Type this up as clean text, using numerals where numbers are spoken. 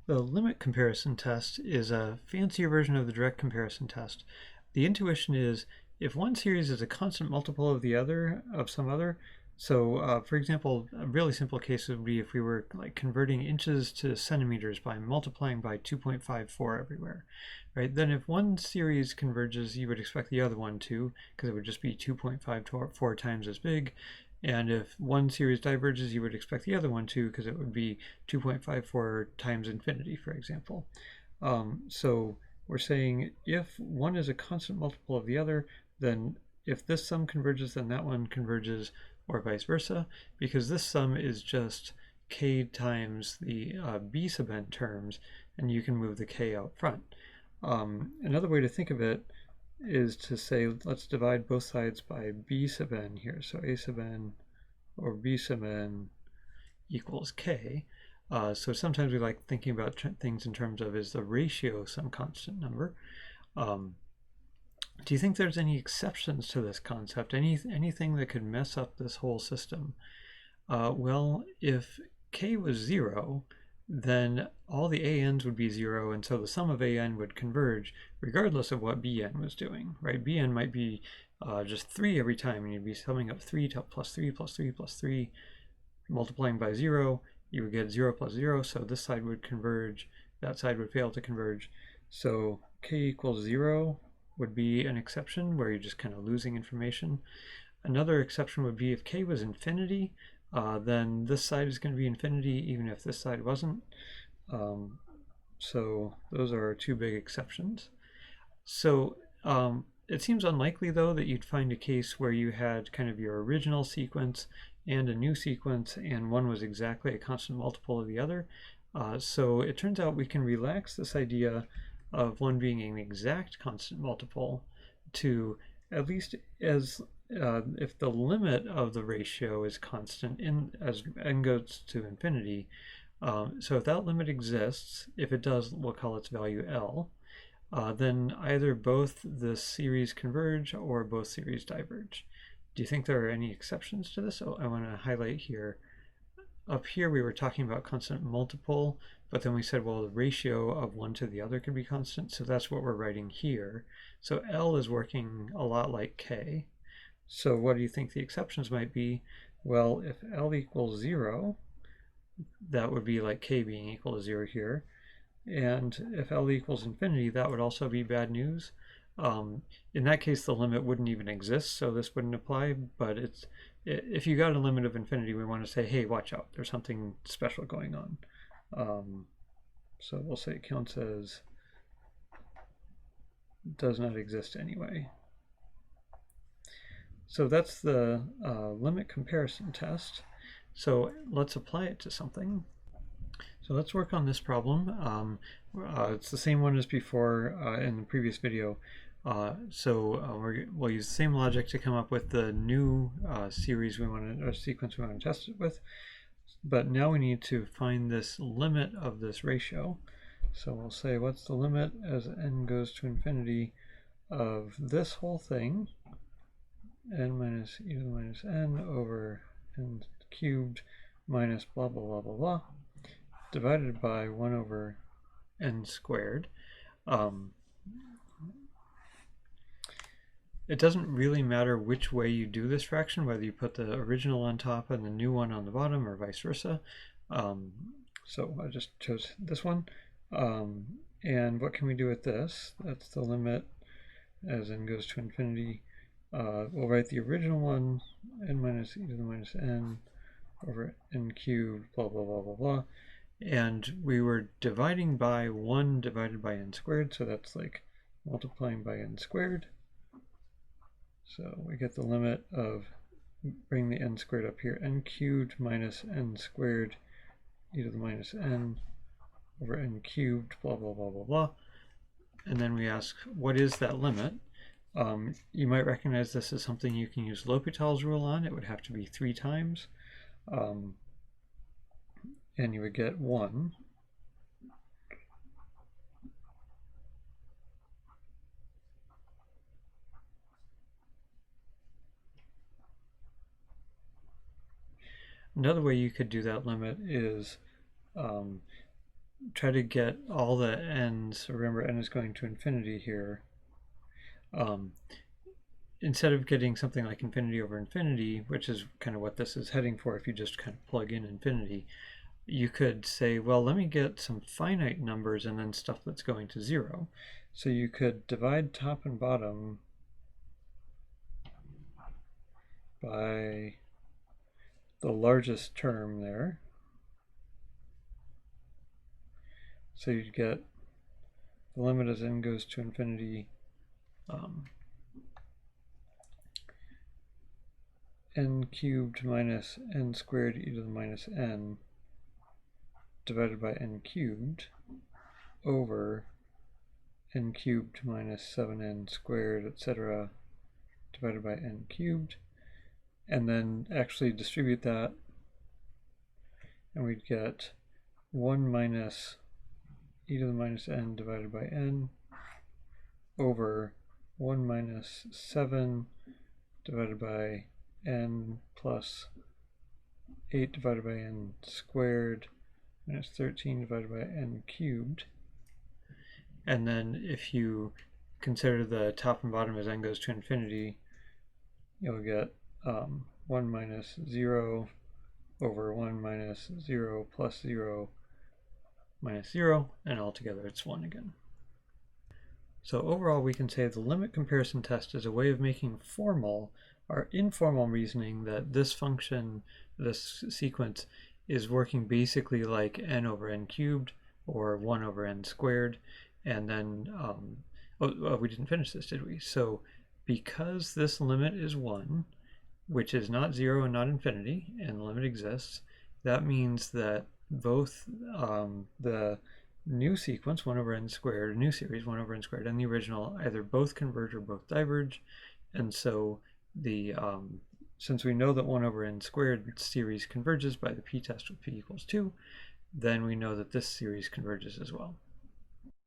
The limit comparison test is a fancier version of the direct comparison test. The intuition is if one series is a constant multiple of the other, of some other, so for example, a really simple case would be if we were like converting inches to centimeters by multiplying by 2.54 everywhere, right? Then if one series converges, you would expect the other one to, because it would just be 2.54 times as big. And if one series diverges, you would expect the other one to, because it would be 2.54 times infinity, for example. So we're saying if one is a constant multiple of the other, then if this sum converges, then that one converges, or vice versa, because this sum is just k times the b sub n terms, and you can move the k out front. Another way to think of it is to say, let's divide both sides by b sub n here. So a sub n or b sub n equals k. So sometimes we like thinking about things in terms of, is the ratio some constant number? Do you think there's any exceptions to this concept? Anything that could mess up this whole system? Well, if k was 0, then all the an's would be 0, and so the sum of an would converge regardless of what bn was doing, right? Bn might be just 3 every time, and you'd be summing up 3 plus 3 plus 3 plus 3, multiplying by 0, you would get 0 plus 0, so this side would converge, that side would fail to converge. So k equals 0 would be an exception where you're just kind of losing information. Another exception would be if k was infinity, then this side is going to be infinity even if this side wasn't. So those are our two big exceptions. So it seems unlikely, though, that you'd find a case where you had kind of your original sequence and a new sequence, and one was exactly a constant multiple of the other. So it turns out we can relax this idea of one being an exact constant multiple to at least as if the limit of the ratio is constant as n goes to infinity. So if that limit exists, if it does, we'll call its value L, then either both the series converge or both series diverge. Do you think there are any exceptions to this? I want to highlight here. Up here we were talking about constant multiple, but then we said, well, the ratio of one to the other could be constant, so that's what we're writing here. So L is working a lot like K. So what do you think the exceptions might be? Well, if L equals 0, that would be like K being equal to 0 here. And if L equals infinity, that would also be bad news. In that case, the limit wouldn't even exist, so this wouldn't apply. But if you got a limit of infinity, we want to say, hey, watch out, there's something special going on. So we'll say it counts as does not exist anyway. So that's the limit comparison test. So let's apply it to something. So let's work on this problem. It's the same one as before in the previous video. We'll use the same logic to come up with the new series we want to, or sequence we want to test it with. But now we need to find this limit of this ratio. So we'll say, what's the limit as n goes to infinity of this whole thing, n minus e to the minus n over n cubed minus blah, blah, blah, blah, blah, divided by 1 over n squared. It doesn't really matter which way you do this fraction, whether you put the original on top and the new one on the bottom or vice versa. So I just chose this one. And what can we do with this? That's the limit as n goes to infinity. We'll write the original one, n minus e to the minus n over n cubed, blah, blah, blah, blah, blah. And we were dividing by 1 divided by n squared, so that's like multiplying by n squared. So we get the limit of, bring the n squared up here, n cubed minus n squared e to the minus n over n cubed, blah, blah, blah, blah, blah. And then we ask, what is that limit? You might recognize this as something you can use L'Hopital's rule on. It would have to be 3 times. And you would get 1. Another way you could do that limit is try to get all the n's, remember n is going to infinity here, instead of getting something like infinity over infinity, which is kind of what this is heading for if you just kind of plug in infinity, you could say, well, let me get some finite numbers and then stuff that's going to 0. So you could divide top and bottom by the largest term there. So you'd get the limit as n goes to infinity, n cubed minus n squared e to the minus n divided by n cubed over n cubed minus 7n squared, etc., divided by n cubed, and then actually distribute that, and we'd get 1 minus e to the minus n divided by n over 1 minus 7 divided by n plus 8 divided by n squared minus 13 divided by n cubed. And then if you consider the top and bottom as n goes to infinity, you'll get 1 minus 0 over 1 minus 0 plus 0 minus 0, and altogether it's 1 again. So overall we can say the limit comparison test is a way of making formal our informal reasoning that this function, this sequence, is working basically like n over n cubed or 1 over n squared. And then, we didn't finish this, did we? So because this limit is 1, which is not 0 and not infinity, and the limit exists, that means that both the new sequence, 1 over n squared, new series, 1 over n squared, and the original either both converge or both diverge. And so the since we know that 1 over n squared series converges by the p-test with p equals 2, then we know that this series converges as well.